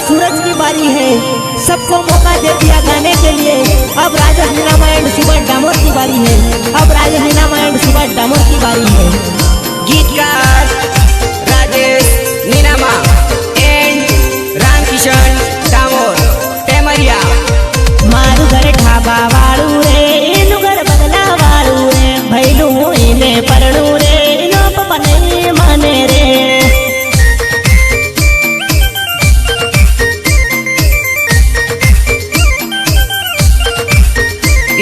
सूरज की बारी है, सबको मौका दे दिया गाने के लिए। अब राजेश नीनामा एंड सुभाष डामोर की बारी है। अब राजेश नीनामा एंड सुभाष डामोर की बारी है। गीतकार राजेश नीनामा एंड रामकिशन डामोर टेमरिया। मारू घर ढाबा वाळू रे, एनु घर बदला वाळू रे, भैलू इने परणू रे, इनो पप्पा नहीं माने रे।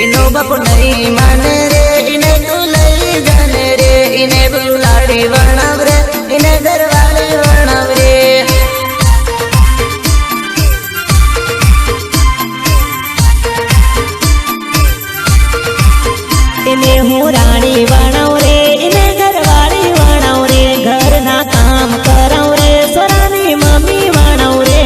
इनो बापू नहीं माने रे, इने तू लई जाने रे, इने बुलाड़ी वर्णव रे, इने घरवाली वर्णव रे। इने हूँ रानी वर्णव रे, इने घरवाली वर्णव रे, घर ना काम करव रे, सोरानी मम्मी वर्णव रे।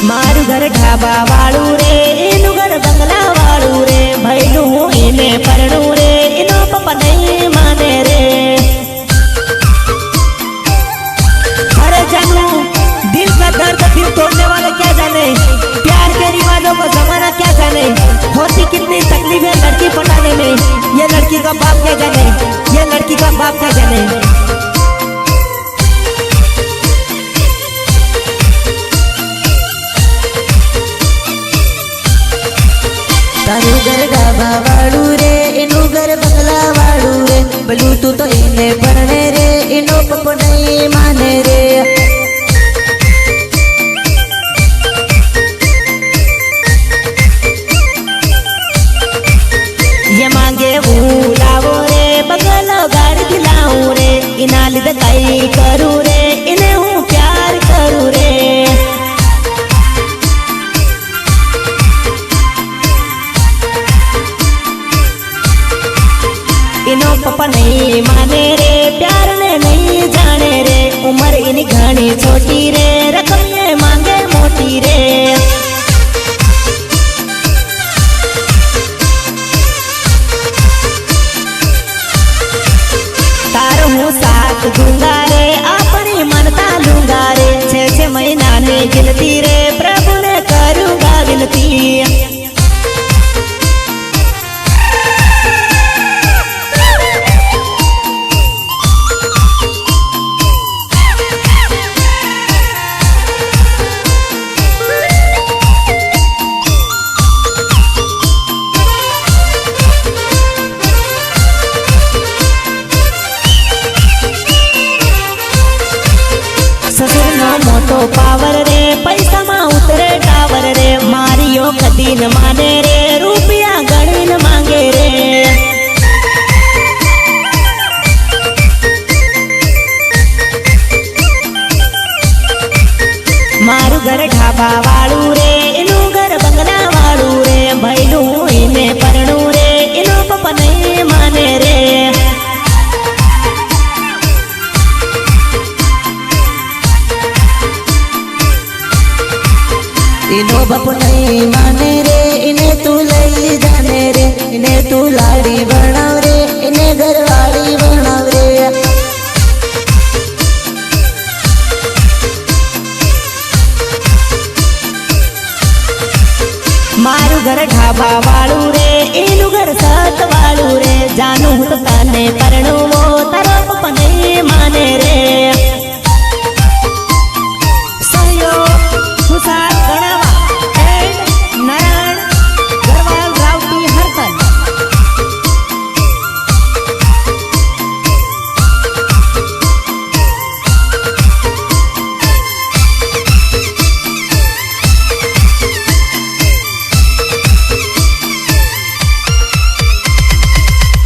मारू घर ढाबा वाळू रे, इनु घर बंगला वाळू रे, भैलू इने परणू रे, इनो पप्पा नहीं माने रे। अरे जानू, दिल का दर्द दिल तोड़ने वाले क्या जाने, प्यार के रिवाजों को जमाना क्या जाने, होती कितनी तकलीफ है लड़की पटाने में, ये लड़की का बाप क्या जाने, ये लड़की का बाप क्या जाने। तारू घर ढाबा वाळू रे, इनु घर बंगला वाळू रे, बलू तू तो इने भरने रे, इनो पप्पो नहीं माने रे। ये मांगे बुलावो रे, बगलो गाड़ी दिलाऊं रे, इना लिद कई करूं रे, इन्हें हूँ प्यार करूं रे। इनो पप्पा नहीं माने रे, प्यार ने नहीं जाने रे, उम्र इनी घनी छोटी रे, रकम ये मांगे मोटी रे। तारो हूँ साथ दूंगा रे, अपनी मनता लूंगा रे, 6 महीना ने गिनती रे, प्रभु ने करूंगा विनती। मोटो पावर रे, पैसा मा उतरे टावर रे, मारियो कदी न माने रे, रुपया गणी न मांगे रे। मारू घर ढाबा वाळू रे, इनु घर बंगला वाळू रे, भैलू इने परणू रे, इनो पप्पा नहीं माने रे। इनो बापू नहीं माने रे, इने तू लई जाने रे, इने तू लाड़ी बनाव रे, इने घरवाली बनाव रे। मारू घर ढाबा वाळू रे, इनु घर सत वाळू रे, जानू हूँ तो ताने परणू वो, तारो पप्पा नहीं माने रे। सहयोग खुशाल गणावा एंड नारायण गरवाल रावटी हरकल।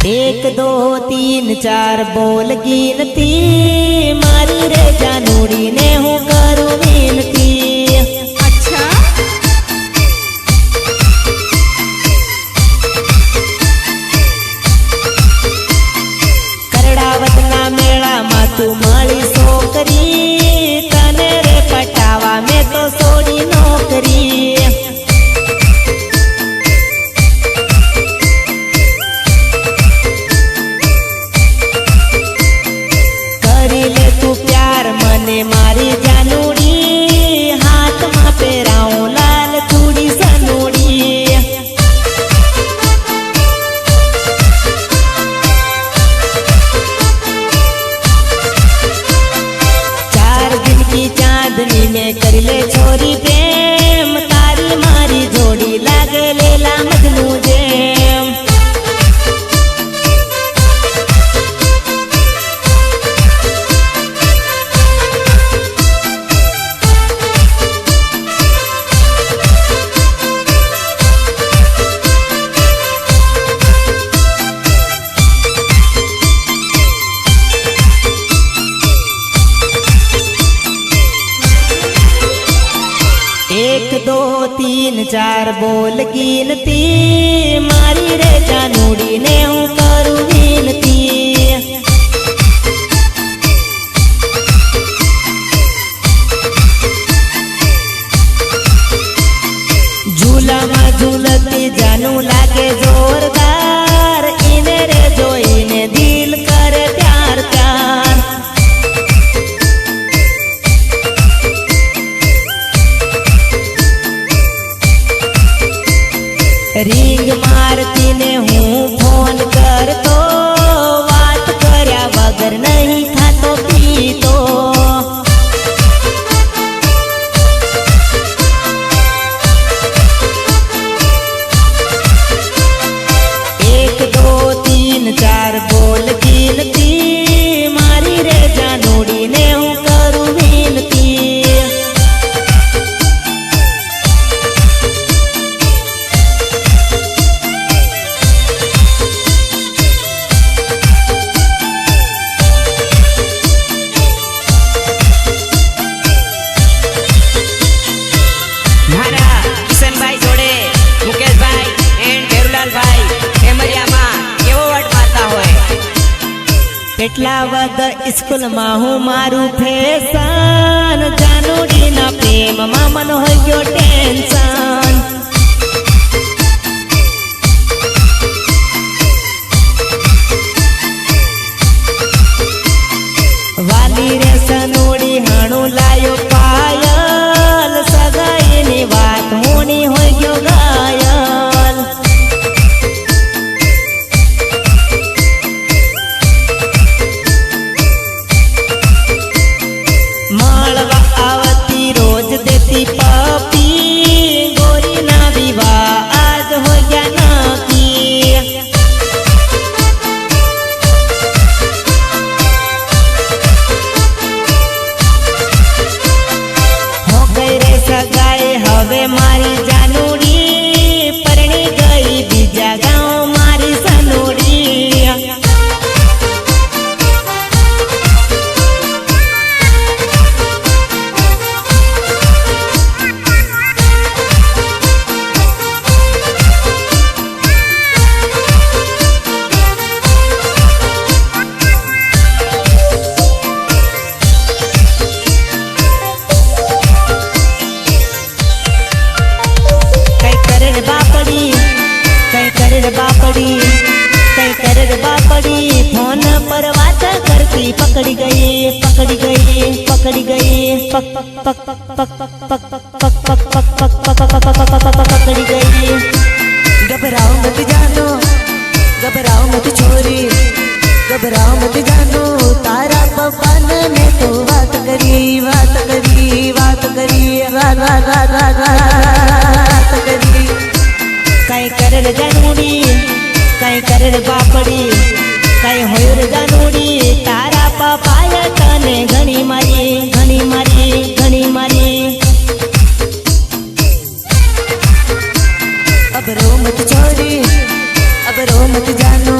एक दो तीन चार बोल गिनती, मारी रे जानूड़ी ने हूँ करूँ विनती। अच्छा करड़ावत ना मेला मा तू माली सोकरी, तने रे पटावा में तो सोड़ी नौकरी। दो तीन चार बोल गिनती मारी रे जानूड़ी ने हूँ करूँ विनती झूला में झूलती जानू लागे जोरदार इने रे जो इने दिल करे प्यार प्यार रिंग मारती ने हूँ फोन कर तो बात कर्या वगर नहीं खातो पीतो एक दो तीन चार बोल गिनती मारी रे जानूड़ी ने हूँ करूँ विनती કેટલા વદ સ્કૂલ માં હું મારું ફેશન જાનુડી ના પ્રેમ માં મન હોય ગયો ટેન્શન વાલી રે સનોડી હાણું લાયો પાયલ સગાઈ ની વાત હોણી હોય ગયો ઘાયલ मालवा आवती रोज देती पापी गोरी ना विवाह आज हो गया नकी हो गई रे सगाई हवे मारी जानूड़ी परणी गई बीजा गाँव मारी सनूड़ी बापड़ी फोन पर बात करती पकड़ी गई पकड़ी गई पकड़ी गई पक पक पक पक पक पक पक पक पक पक पक पकड़ी गई घबराओ मत जानो घबराओ मत छोरी घबराओ मत जानो तारा पप्पा ने तो बात करी बात करी बात करी बात करी कई करे जानूड़ी कई करे बापड़ी कई होय रे जानूड़ी तारा पपाया तने घणी मारी घणी मारी घणी मारी अब रो मत छोरी अब रो मत जानो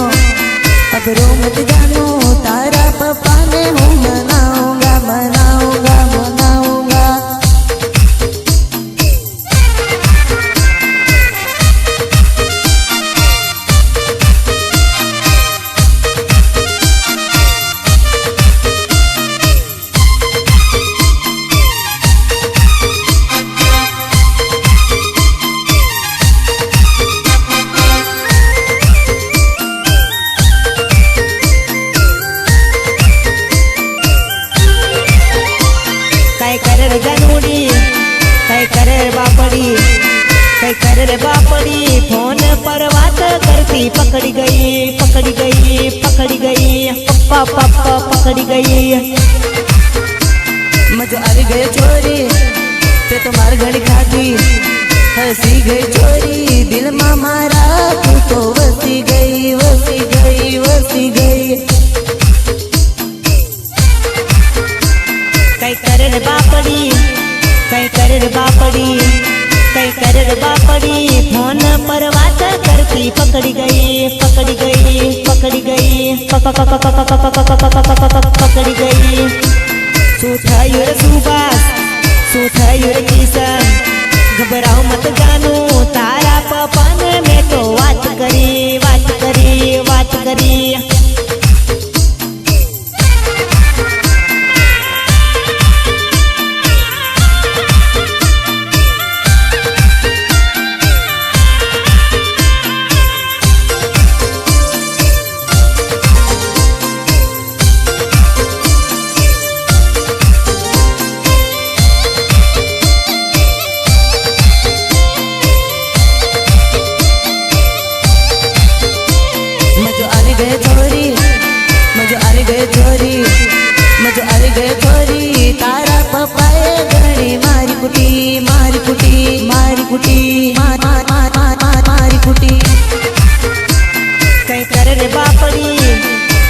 अब रो मत जानो तारा पप्पा ने हूँ मनाऊंगा मनाऊंगा मनाऊंगा करे बापड़ी फोन पर बात करती पकड़ी गई पकड़ी गई पकड़ी गई पप्पा पप्पा पकड़ी गई मजा आ गए छोरी ते तुम्हार घड़ी खाती हंसी गई छोरी दिल में मारा तू तो वसी गई वसी गई वसी गई कई करे बापड़ी कई करे बापड़ी कई करे बापड़ी फोन पर बात करती पकड़ी गई पकड़ी गई पकड़ी गई पकड़ी गई सुथायो रे सुबास सुथायो रे किसान घबराओ मत जानू तारा पप्पा ने मैं तो बात करी बात करी बात करी। छोरी तारा पप्पाए गणे मारी कुटी मारी कुटी मारी कुटी मारी कुटी। कई कर रे बापड़ी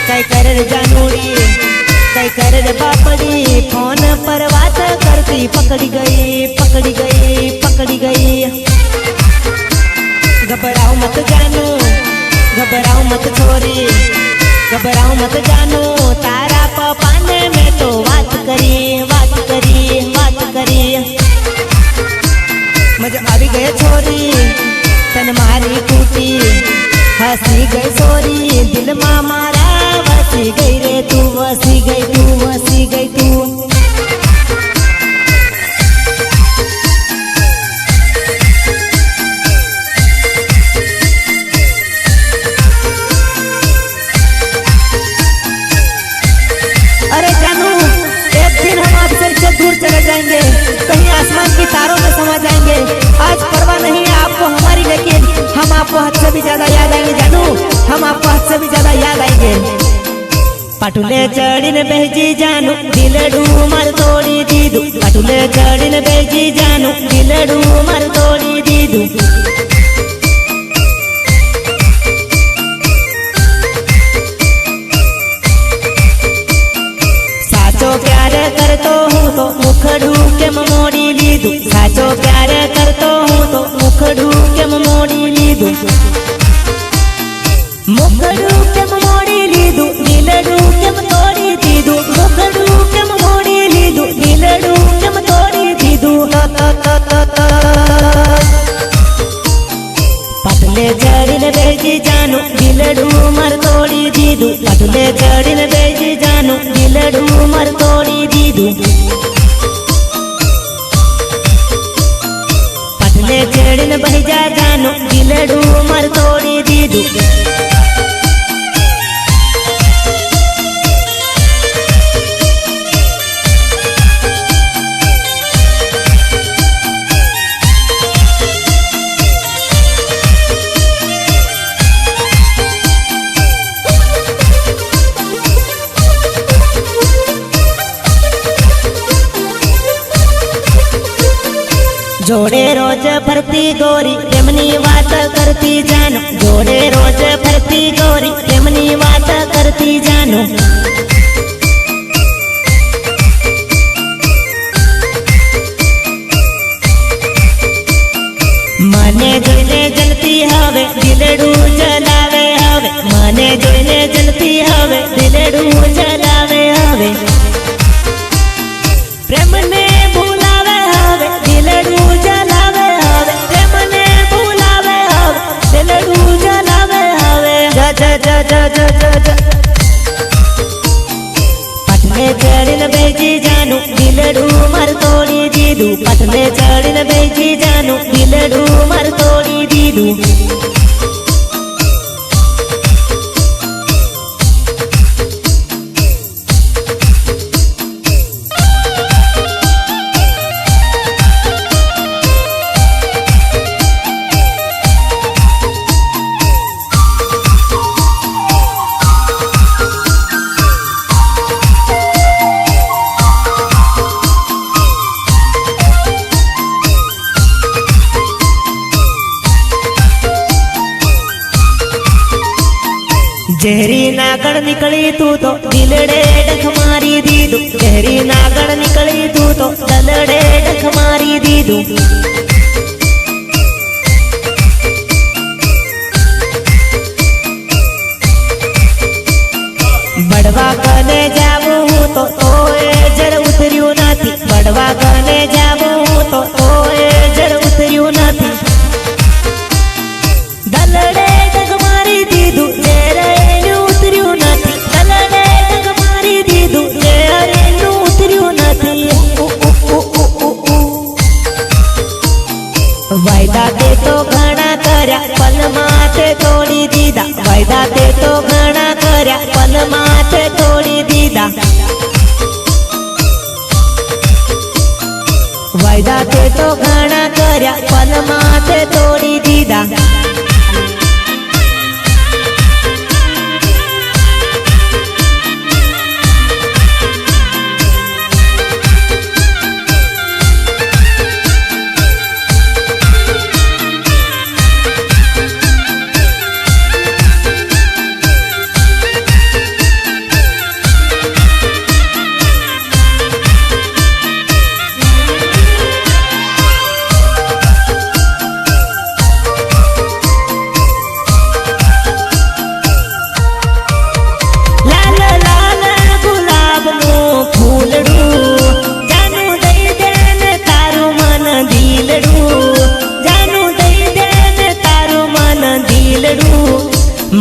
कई कर रे जानूड़ी कई कर रे बापड़ी फोन पर बात करती पकड़ी गई पकड़ी गई पकड़ी गई। घबराओ मत जानू घबराओ मत छोरी घबराओ मत जानू तारा पप्पा ने मैं तो बात करी बात करी बात करी। मजा આવી गए छोरी तन मारी टूटी हंसी गई सोरी दिल में मारा वसी गई रे तू वसी गई तू वसी गई तू। दूर चले जाएंगे कहीं आसमान की तारों में समा जाएंगे। आज परवाह नहीं है आपको हमारी लेकिन हम आपको हद से भी ज्यादा याद आएंगे जानू हम आपको हद से भी ज्यादा याद आएंगे। पटुले चढ़िन बेजी जानू दिलडू मर तोड़ी दीदू पटुले चढ़िन बेजी जानू दिलडू मर तोड़ी दीदू। साचो प्यार करतो हूँ तो मुखड़ू के मोड़ी लीधु साचो प्यार करतो हूँ तो मुखड़ू के मोड़ी लीधु मुखड़ू के मोड़ी लीधु दिलडू के तोड़ी दीदू मुखड़ू के मोड़ी लीधु दिलडू के तोड़ी दीदू। पतले चढ़िन बेजी जानू दिलडू मर तोड़ी दीदू पतले चढ़िन बेजी जानू दिलडू मर तोड़ी दीदू। पतले चढ़िन बेजा जानू दिलडू मर तोड़ी दीदू। जोड़े रोज फरती गोरी प्रेमनी बात करती जानो जोड़े रोज फरती गोरी प्रेमनी बात करती जानो। मने जोईने जलती हवे दिलडू जलावे हवे मने जोईने जलती हवे दिलडू जलावे हवे। प्रेम ने भूलावे हवे दिलडू जलावे हवे प्रेम ने भूलावे हवे दिलडू जलावे हवे। जा जा जा जा जा जा जा पतले चढ़िन बेजी जानू दिलडू मर तोड़ी दीदू पतले चढ़िन बेजी जानू दिलडू मर तोड़ी दीदू। जहरी नागड़ निकली तू तो दिलड़े डख मारी दीदू जहरी नागड़ निकली तू तो दलड़े डख मारी दीदू। बड़वा कने जावू तो जर उतरियो नाती बड़वा कने जावू तो जर उतरियो वायदा ते तो घणा कर्या पल माथे तोड़ी दीदा वायदा ते तो घणा कर्या पल माथे तोड़ी दीदा वायदा ते तो घणा कर्या पल माथे तोड़ी दीदा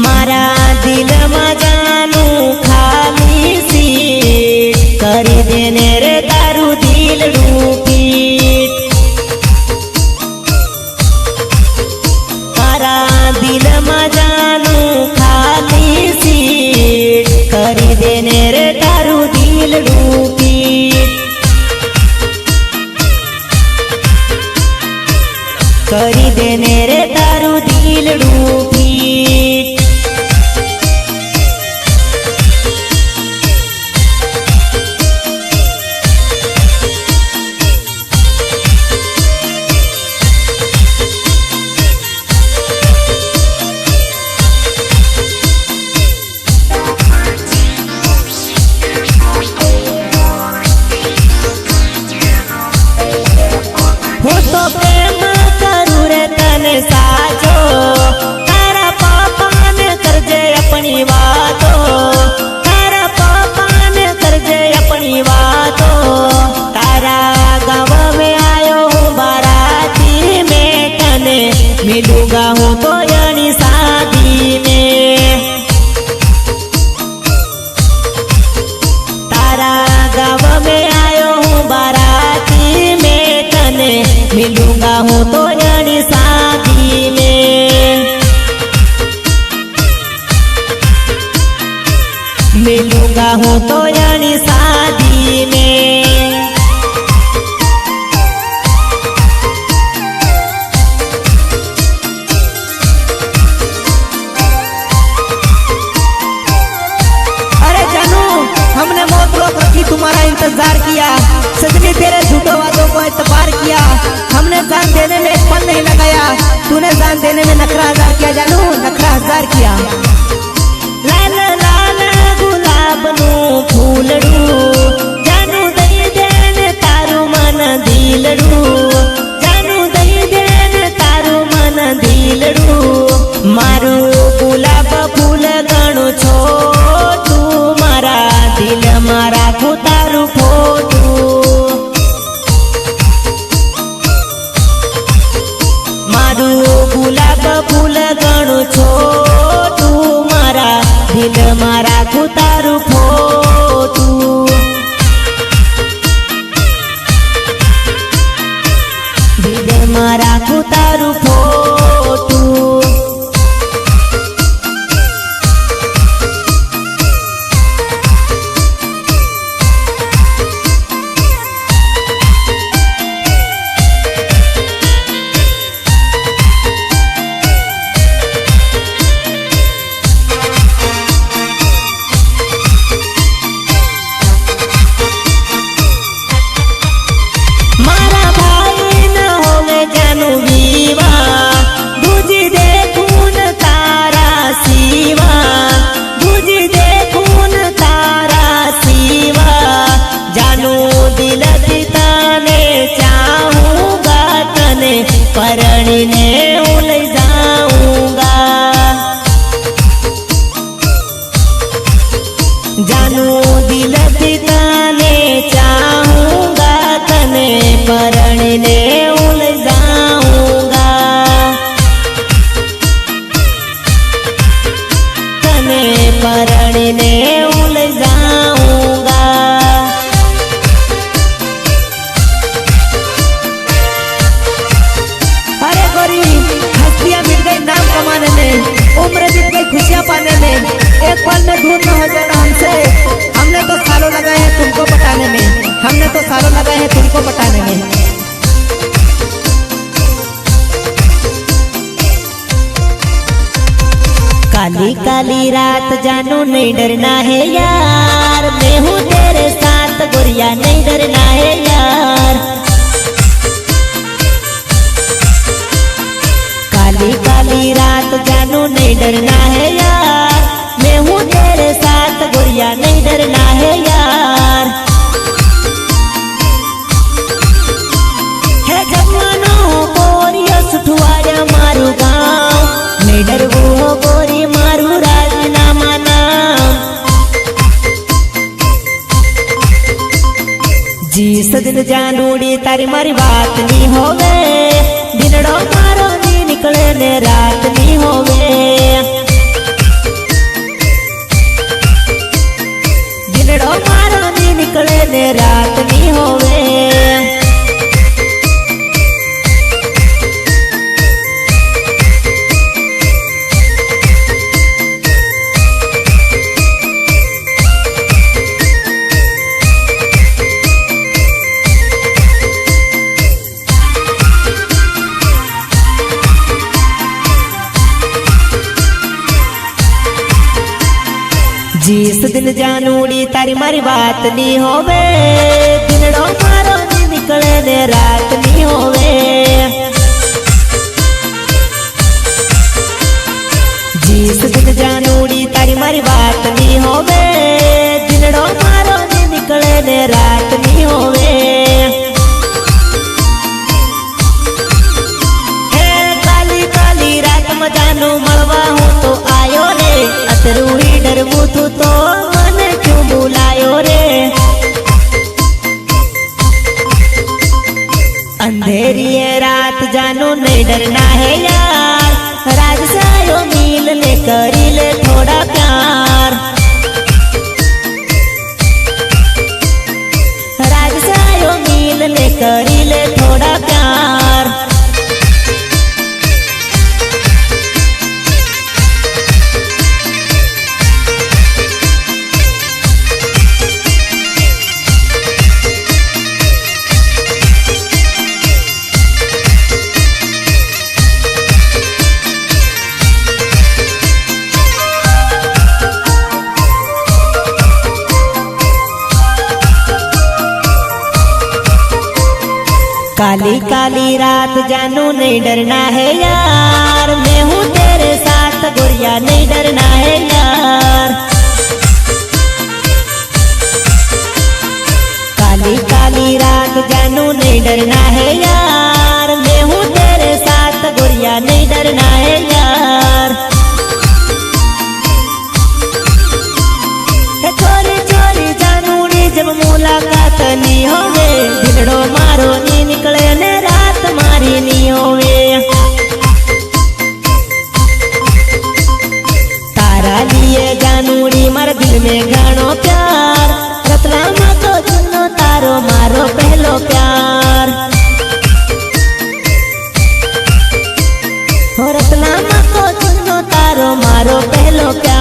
मारा दिल में जानू खाली सीट करी देने रे तारू दिल पीट मारा दिल में जानू खाली सीट करी देने रे तारू दिल पीट करी देने रे तारू दिल पीट प्रेम करू रे तने साचो तारा पापा ने करजे अपनी बातो तारा पापा ने करजे अपनी बातो तारा गाँव में आयो हूँ बाराती में तने मिलूंगा हूँ तो यानी शादी में तारा गाँव में आयो हूँ बाराती में तने मिलूंगा हूँ तो यानी शादी में मिलूंगा हूँ तो यानी शादी में अरे जानू हमने मौत रोक रखी तुम्हारा इंतजार किया सजनी तेरे झूठों वादों को एतबार किया हमने जान देने में एक पल नहीं लगाया तूने जान देने में नखरा हजार किया जानू नखरा हजार किया लाल लाल गुलाब नु फूलड़ू जानू दई देन तारू मन दिलड़ू जानू दई देन तारू मन दिलड़ू मारू गुलाब फूल गणु छोटू मारा दिल मारा को तारू फोटू मारू गुलाब फूल गणु छोटू मारा दिल मारा को तारू फोटू दिल मारा को तारू फोटू परણીने उल जाऊंगा जानू दिल पिताने चाहूंगा तने परણીने उल जाऊंगा तने परણીने उल जाऊंगा पाने में, एक पल में दूर न हो जाना हमसे। हमने तो सालों लगाए हैं तुमको पटाने में, हमने तो सालों लगाए हैं तुमको पटाने में। काली काली रात जानू नहीं डरना है यार, मैं हूँ तेरे साथ गोरिया नहीं डरना है यार। काली काली रात जानू नहीं डरना है यार, मैं हूँ तेरे साथ गोरिया नहीं डरना है यार। है जवानो गोरिया सुठवाया मारू गाँव, नहीं डरवो गोरी मारू राजीनामा नाम। जिस दिन जानूड़ी तारी मारी बात नहीं होवे, दिनड़ो मारो नी निकले ने रात नहीं होवे। दिनड़ो मारो नी निकले ने रात नहीं होवे। जिस दिन जानूड़ी तारी मारी बात नहीं होवे, दिनड़ो मारो नी निकले ने रात नहीं होवे। जिस दिन जानूड़ी तारी मारी बात नहीं होवे, दिनड़ो मारो नी निकले ने रात नहीं होवे। हे काली काली रात में जानू मलवा हूँ तो आयो रे, अतरूड़ी डरबू तू तो मन क्यों बुलायो रे। अंधेरी है रात जानू नहीं डरना है यार, राज सायो मिल ले करी ले थोड़ा प्यार। राज सायो मिल ले करी ले थोड़ा प्यार। काली काली रात जानू नहीं डरना है यार, मैं हूँ तेरे साथ गोरिया नहीं डरना है यार। काली काली रात जानू नहीं डरना है यार, मैं हूँ तेरे साथ गोरिया नहीं डरना है यार। चोरी चोरी जानूड़ी जब मुलाकात नहीं होवे, दिनड़ो मारो नी निकले ने रात मारी नहीं होवे। तारा लिए जानूड़ी मार दिल में गानो प्यार, रतलामा तो चुनो तारो मारो पहलो प्यार। हो रतलामा तो चुनो तारो मारो पहलो प्यार।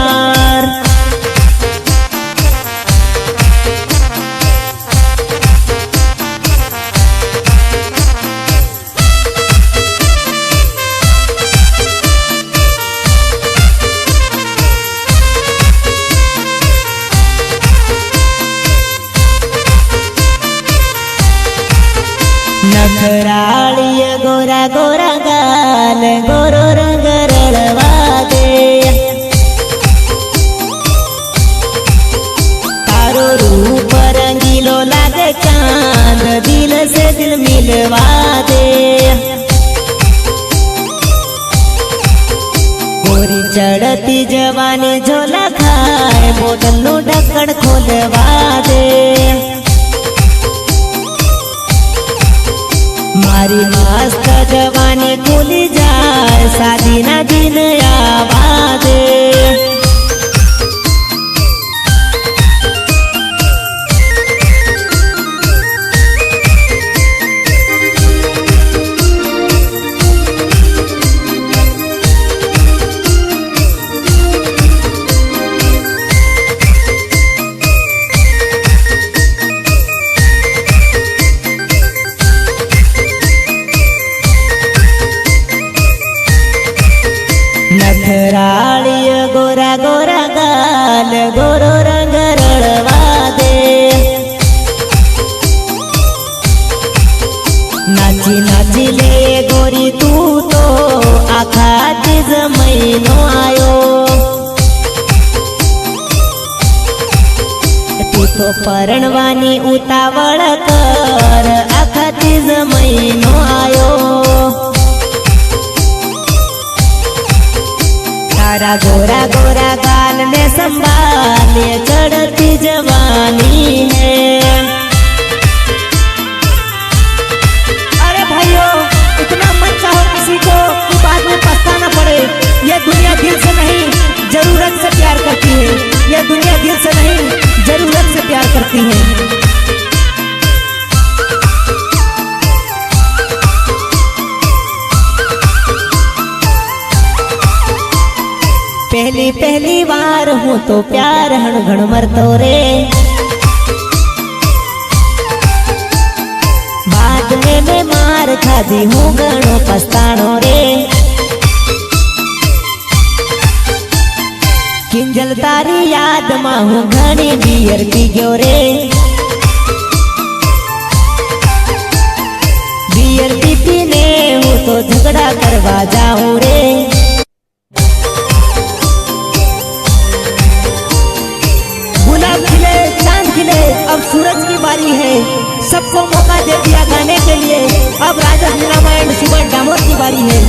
नखरालिय गोरा गोरा गाल, गोरो रंग रड़वा दे। तारो रूप रंगीलो लागे चांद, दिल से दिल मिलवा दे। गोरी चढ़ती जवानी झोला खाए, बोतल नु ढक्कन खोलवा दे। मारी मस्त जवानी खुली जाए, शादी ना दिन आवा दे। नखराळीय गोरा गोरा गाल गोरो रंग रड़वा दे नाची नाची ले गोरी तू तो आखा तीज महीनो आयो तू तो परणवानी उतावळ कर आखा तीज महीनो आयो तारा गोरा गोरा गाल ने संभाले चढ़ती जवानी है। अरे भाइयों इतना मत चाहो किसी को कि बाद में पछताना पड़े। ये दुनिया दिल से नहीं जरूरत से प्यार करती है। ये दुनिया दिल से नहीं जरूरत से प्यार करती है। पहली पहली बार हूँ तो प्यार हण घण मरतो रे बाद में मैं मार खाधी हूँ घणो पछताणो रे किंजल तारी याद में हूँ घणी बियर पी गयो रे बियर पी पीने हूँ तो झगड़ा करवा जाऊँ रे खिले चांद खिले अब सूरज की बारी है सबको मौका दे दिया गाने के लिए अब राजा मीना एंड सुमन डामोर की बारी है।